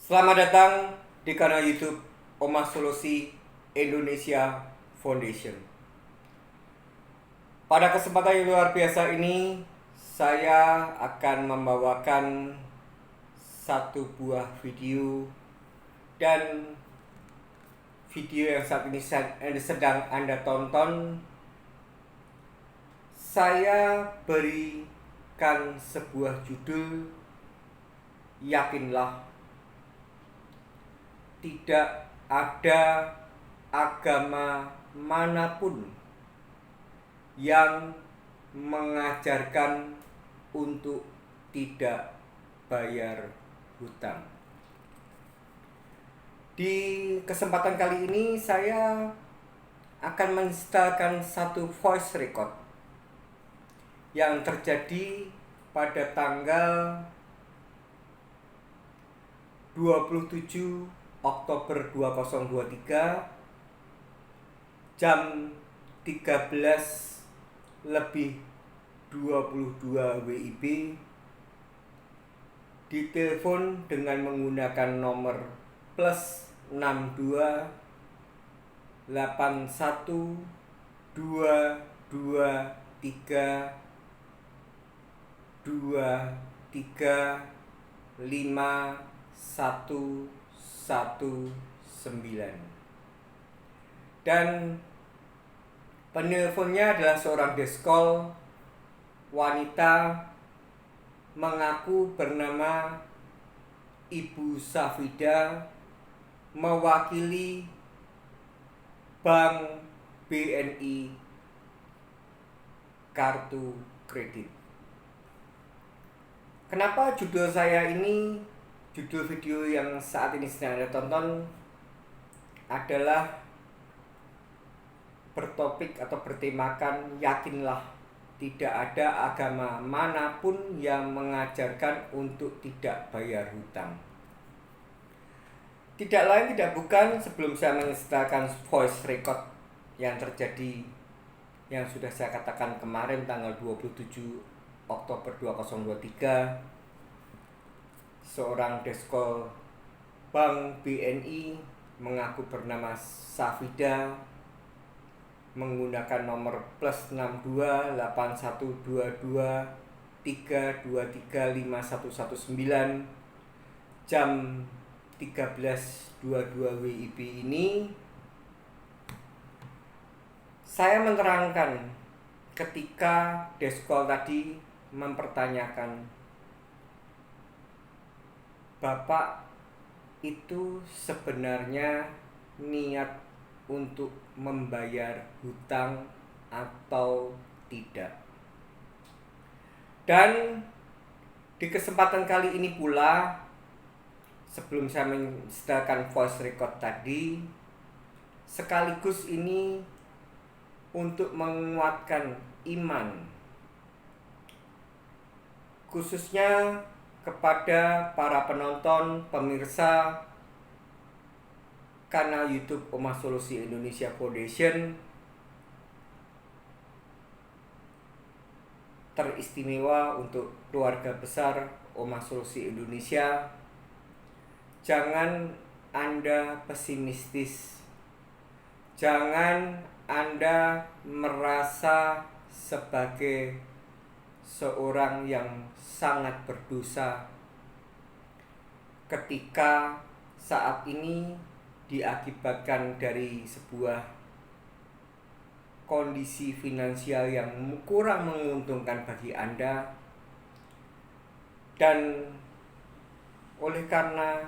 Selamat datang di kanal YouTube Omah Solusi Indonesia Foundation. Pada kesempatan yang luar biasa ini, saya akan membawakan satu buah video, dan video yang saat ini sedang Anda tonton, saya berikan sebuah judul, yakinlah tidak ada agama manapun yang mengajarkan untuk tidak bayar hutang. Di kesempatan kali ini saya akan menginstalkan satu voice record yang terjadi pada tanggal 27 Oktober 2023 jam 13:22 WIB, ditelepon dengan menggunakan nomor plus 62 81 223 235119, dan penelponnya adalah seorang deskol wanita mengaku bernama Ibu Safida, mewakili Bank BNI kartu kredit. Kenapa judul saya ini, judul video yang saat ini sedang Anda tonton adalah bertopik atau bertemakan yakinlah tidak ada agama manapun yang mengajarkan untuk tidak bayar hutang. Tidak lain tidak bukan, sebelum saya menginstalkan voice record yang terjadi, yang sudah saya katakan kemarin tanggal 27 Oktober 2023, seorang deskol Bank BNI mengaku bernama Safida menggunakan nomor plus 62 8122 3235119 jam 13:22 WIB ini, saya menerangkan ketika deskol tadi mempertanyakan, Bapak itu sebenarnya niat untuk membayar hutang atau tidak. Dan di kesempatan kali ini pula, sebelum saya menginstalkan voice record tadi, sekaligus ini untuk menguatkan iman, khususnya kepada para penonton, pemirsa kanal YouTube Omah Solusi Indonesia Foundation, teristimewa untuk keluarga besar Omah Solusi Indonesia. Jangan Anda pesimistis, jangan Anda merasa sebagai seorang yang sangat berdosa ketika saat ini diakibatkan dari sebuah kondisi finansial yang kurang menguntungkan bagi Anda, dan oleh karena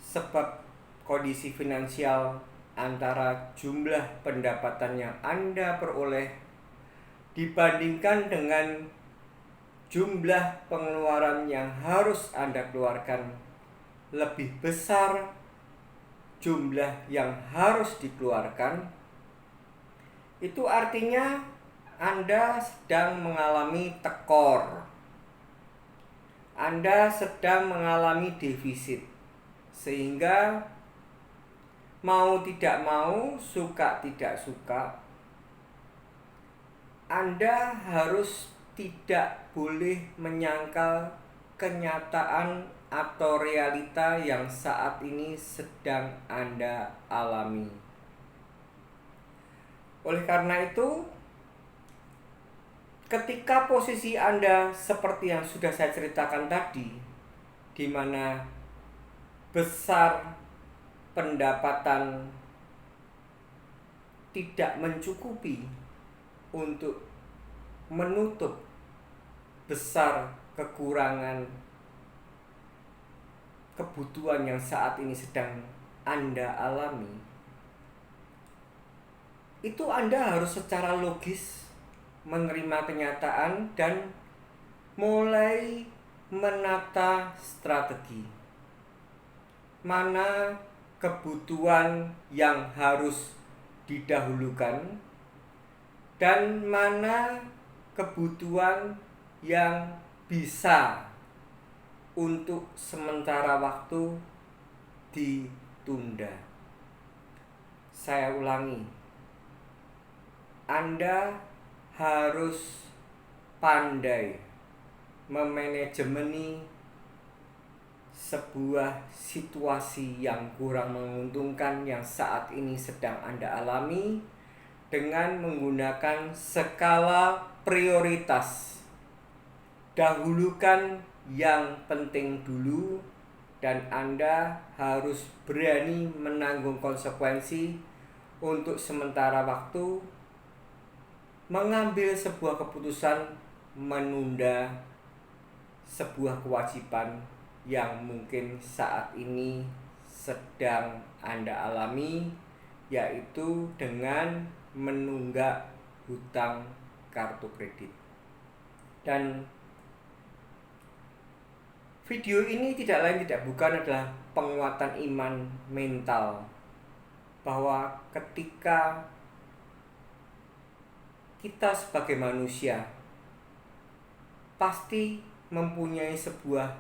sebab kondisi finansial antara jumlah pendapatan yang Anda peroleh dibandingkan dengan jumlah pengeluaran yang harus Anda keluarkan lebih besar jumlah yang harus dikeluarkan, itu artinya Anda sedang mengalami tekor, Anda sedang mengalami defisit, sehingga mau tidak mau, suka tidak suka, Anda harus tidak boleh menyangkal kenyataan atau realita yang saat ini sedang Anda alami. Oleh karena itu, ketika posisi Anda seperti yang sudah saya ceritakan tadi, di mana besar pendapatan tidak mencukupi untuk menutup besar kekurangan kebutuhan yang saat ini sedang Anda alami, itu Anda harus secara logis menerima kenyataan dan mulai menata strategi. Mana kebutuhan yang harus didahulukan dan mana kebutuhan yang bisa untuk sementara waktu ditunda. Saya ulangi, Anda harus pandai memanajemeni sebuah situasi yang kurang menguntungkan yang saat ini sedang Anda alami dengan menggunakan skala prioritas. Dahulukan yang penting dulu, dan Anda harus berani menanggung konsekuensi untuk sementara waktu mengambil sebuah keputusan menunda sebuah kewajiban yang mungkin saat ini sedang Anda alami, yaitu dengan menunggak hutang kartu kredit. Dan video ini tidak lain tidak bukan adalah penguatan iman mental, bahwa ketika kita sebagai manusia pasti mempunyai sebuah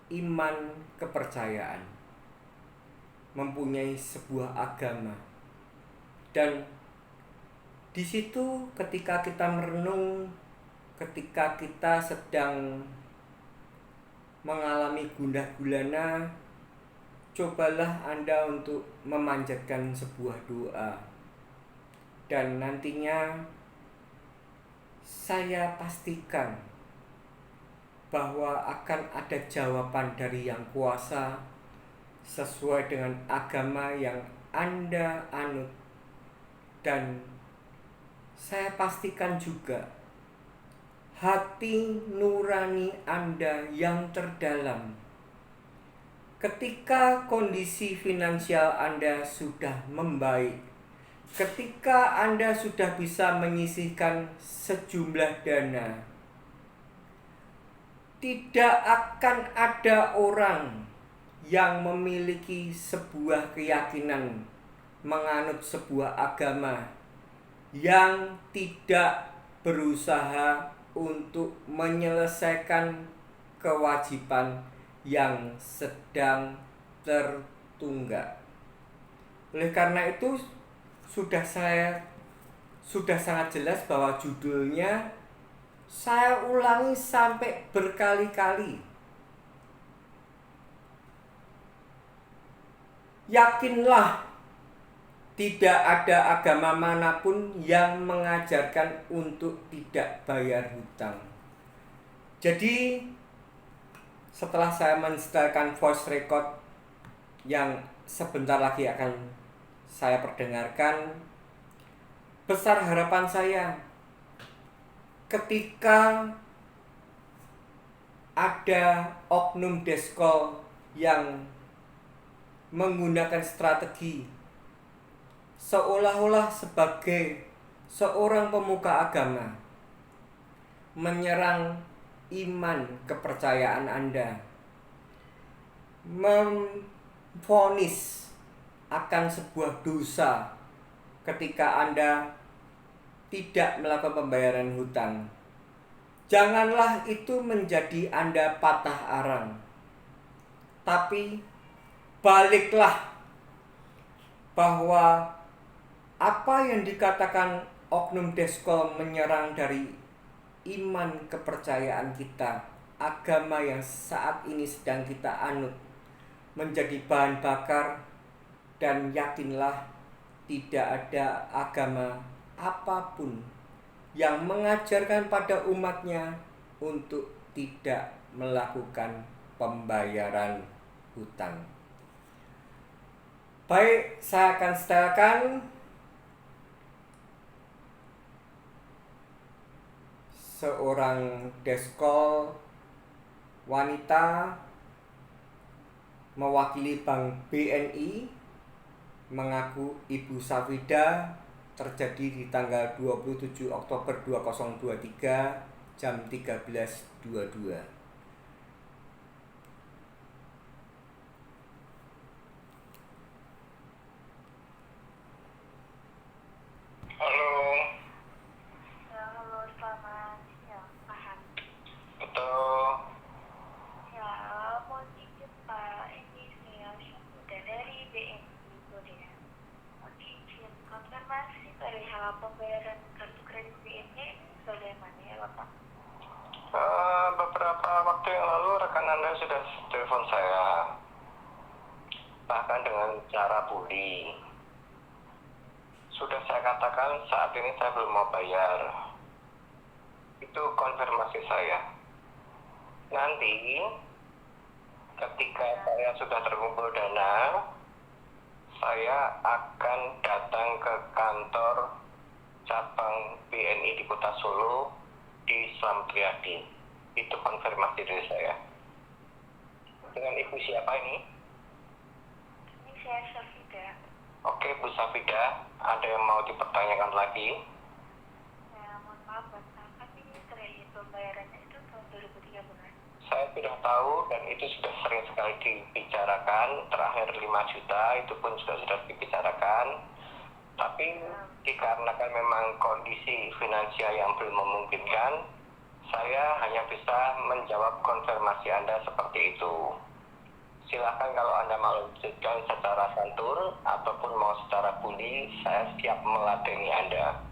iman kepercayaan, mempunyai sebuah agama, dan di situ ketika kita merenung, ketika kita sedang mengalami gundah gulana, cobalah Anda untuk memanjatkan sebuah doa, dan nantinya saya pastikan bahwa akan ada jawaban dari Yang Kuasa sesuai dengan agama yang Anda anut. Dan saya pastikan juga hati nurani Anda yang terdalam, ketika kondisi finansial Anda sudah membaik, ketika Anda sudah bisa menyisihkan sejumlah dana, tidak akan ada orang yang memiliki sebuah keyakinan, menganut sebuah agama yang tidak berusaha untuk menyelesaikan kewajiban yang sedang tertunggak. Oleh karena itu sudah sangat jelas bahwa judulnya saya ulangi sampai berkali-kali. Yakinlah, tidak ada agama manapun yang mengajarkan untuk tidak bayar hutang. Jadi setelah saya mensetelkan voice record yang sebentar lagi akan saya perdengarkan, besar harapan saya ketika ada oknum deskol yang menggunakan strategi seolah-olah sebagai seorang pemuka agama menyerang iman kepercayaan Anda, memvonis akan sebuah dosa ketika Anda tidak melakukan pembayaran hutang. Janganlah itu menjadi Anda patah arang, tapi baliklah bahwa apa yang dikatakan oknum deskol menyerang dari iman kepercayaan kita agama yang saat ini sedang kita anut menjadi bahan bakar, dan yakinlah tidak ada agama apapun yang mengajarkan pada umatnya untuk tidak melakukan pembayaran hutang. Baik, saya akan setelkan seorang deskol wanita mewakili Bank BNI mengaku Ibu Safida terjadi di tanggal 27 Oktober 2023 jam 13.22. Halo. Ya, halo, selamat siang, Pak. Betul. Ya, mohon izin Pak, ini saya Syahida dari BNI Korea. Mohon izin konfirmasi perihal pembayaran kartu kredit BNI ini bagaimana ya Bapak? Beberapa waktu yang lalu rekan Anda sudah telepon saya, bahkan dengan cara bully. Sudah saya katakan saat ini saya belum mau bayar. Itu konfirmasi saya. Nanti ketika saya sudah terkumpul dana, saya akan datang ke kantor cabang BNI di Kota Solo di Slamet Riyadi. Itu konfirmasi dari saya. Dengan Ibu siapa ini? Ini saya Syahida. Oke, Bu Safida, ada yang mau dipertanyakan lagi? Ya, mohon maaf Bapak, kan ini terakhir pembayarannya itu tahun 2013. Saya sudah tahu dan itu sudah sering sekali dibicarakan. Terakhir 5 juta itu pun sudah dibicarakan. Tapi dikarenakan memang kondisi finansial yang belum memungkinkan, saya hanya bisa menjawab konfirmasi Anda seperti itu. Silakan kalau Anda mau lanjutkan secara santun ataupun mau secara bully, saya siap meladeni Anda.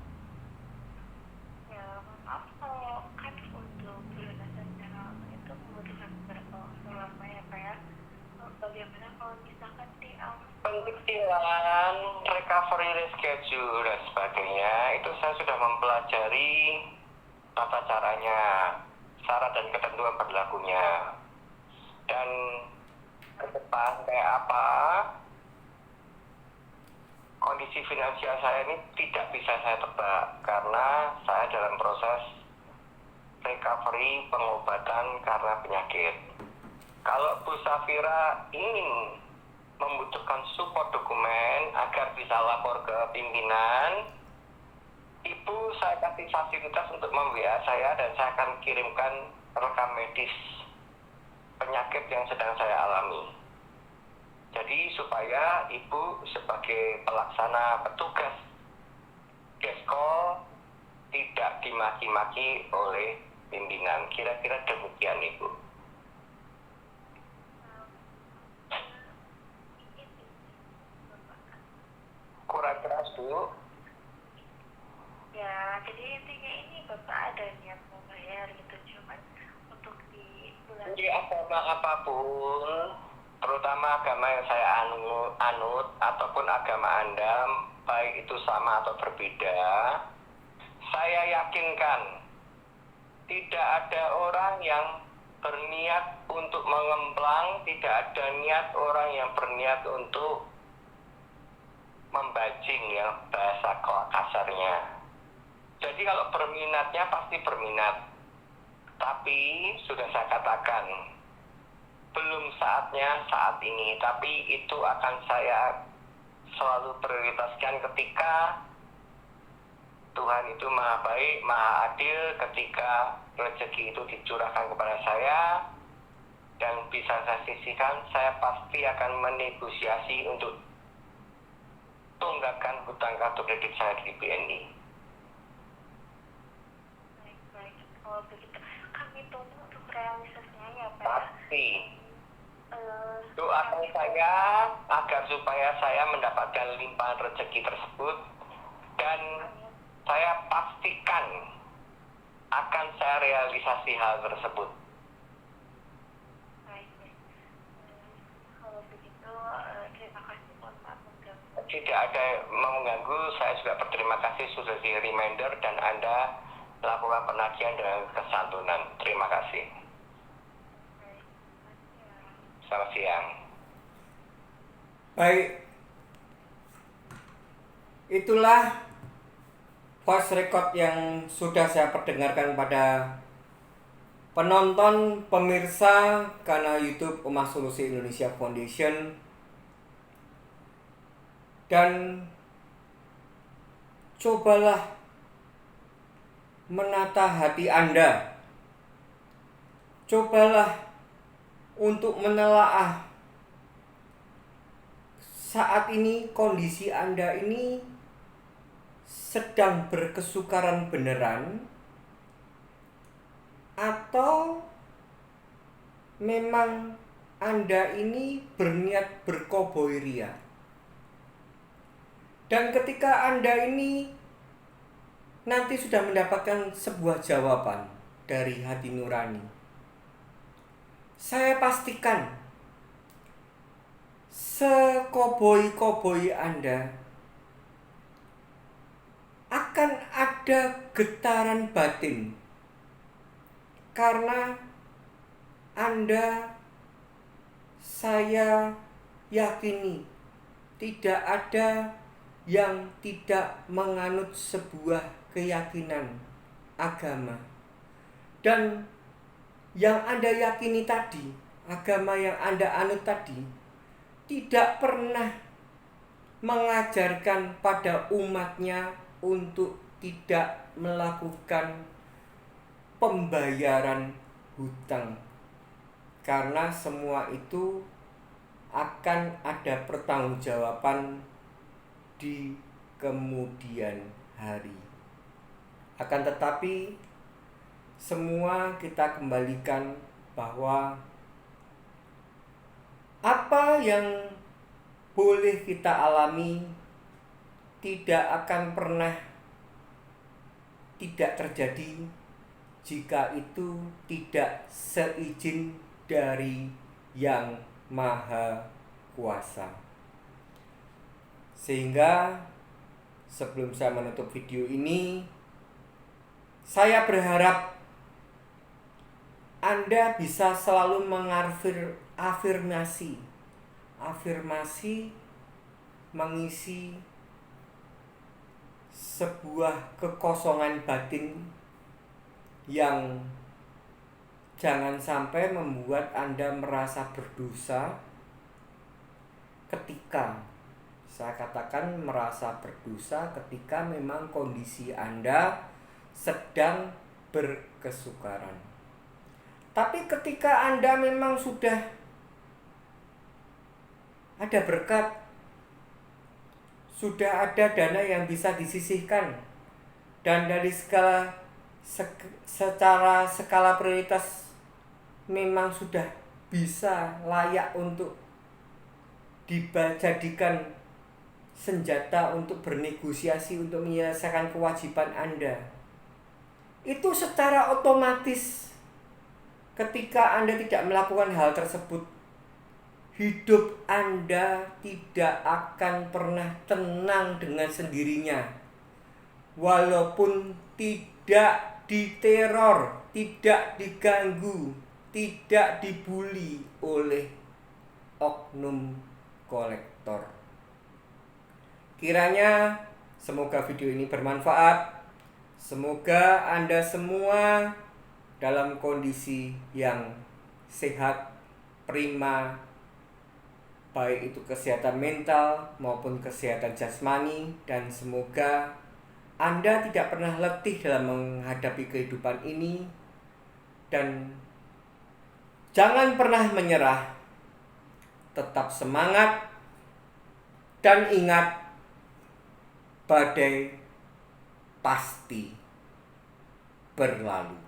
Ya, mohon maaf kalau kan untuk pelunasan channel itu membutuhkan beberapa waktu lama ya Pak ya. Bagaimana kalau misalkan di Penyicilan, recovery reschedule dan sebagainya, itu saya sudah mempelajari tata caranya, syarat dan ketentuan berlakunya. Dan ke depan kayak apa, kondisi finansial saya ini tidak bisa saya tebak karena saya dalam proses recovery pengobatan karena penyakit. Kalau Bu Safira ingin membutuhkan support dokumen agar bisa lapor ke pimpinan, Ibu saya kasih fasilitas untuk memWA saya dan saya akan kirimkan rekam medis penyakit yang sedang saya alami. Jadi supaya Ibu sebagai pelaksana petugas deskol tidak dimaki-maki oleh pimpinan. Kira-kira demikian Ibu. Kurang keras Bu. Ya, jadi intinya ini Bapak ada niat mau bayar gitu, cuman untuk di bulan Di agama apapun, terutama agama yang saya anut ataupun agama Anda, baik itu sama atau berbeda, saya yakinkan tidak ada orang yang berniat untuk mengemplang, tidak ada niat orang yang berniat untuk membajing ya bahasa kasarnya. Jadi kalau berminatnya pasti berminat. Tapi sudah saya katakan, belum saatnya saat ini. Tapi itu akan saya selalu prioritaskan ketika Tuhan itu maha baik, maha adil, ketika rezeki itu dicurahkan kepada saya dan bisa saya sisihkan, saya pasti akan menegosiasi untuk tunggakan hutang kartu kredit saya di BNI. baik-baik. Kalau begitu, kami tunggu untuk realisasinya ya Pak. Pasti. Doakan saya agar supaya saya mendapatkan limpahan rezeki tersebut dan saya pastikan akan saya realisasi hal tersebut. juga berterima kasih sudah di reminder dan Anda lakukan penagihan dengan kesantunan. Terima kasih. Baik, makasih ya. Selamat siang. Baik, itulah voice record yang sudah saya perdengarkan pada penonton, pemirsa kanal YouTube Umat Solusi Indonesia Foundation. Dan cobalah menata hati Anda. Cobalah untuk menelaah saat ini kondisi Anda ini sedang berkesukaran beneran atau memang Anda ini berniat berkoboi ria. Dan ketika Anda ini nanti sudah mendapatkan sebuah jawaban dari hati nurani, saya pastikan sekoboi-koboi Anda akan ada getaran batin karena Anda, saya yakini tidak ada yang tidak menganut sebuah keyakinan agama. Dan yang Anda yakini tadi, agama yang Anda anut tadi, tidak pernah mengajarkan pada umatnya untuk tidak melakukan pembayaran hutang. Karena semua itu akan ada pertanggungjawaban di kemudian hari. Akan tetapi semua kita kembalikan bahwa apa yang boleh kita alami tidak akan pernah tidak terjadi jika itu tidak seizin dari Yang Maha Kuasa. Sehingga sebelum saya menutup video ini, saya berharap Anda bisa selalu afirmasi mengisi sebuah kekosongan batin yang jangan sampai membuat Anda merasa berdosa ketika, saya katakan merasa berdosa ketika memang kondisi Anda sedang berkesukaran. Tapi ketika Anda memang sudah ada berkat, sudah ada dana yang bisa disisihkan, dan dari secara skala prioritas memang sudah bisa layak untuk dijadikan senjata untuk bernegosiasi untuk menyelesaikan kewajiban Anda. Itu secara otomatis ketika Anda tidak melakukan hal tersebut, hidup Anda tidak akan pernah tenang dengan sendirinya. Walaupun tidak diteror, tidak diganggu, tidak dibully oleh oknum kolektor. Kiranya semoga video ini bermanfaat. Semoga Anda semua dalam kondisi yang sehat, prima, baik itu kesehatan mental maupun kesehatan jasmani, dan semoga Anda tidak pernah letih dalam menghadapi kehidupan ini, dan jangan pernah menyerah. Tetap semangat dan ingat, badai pasti berlalu.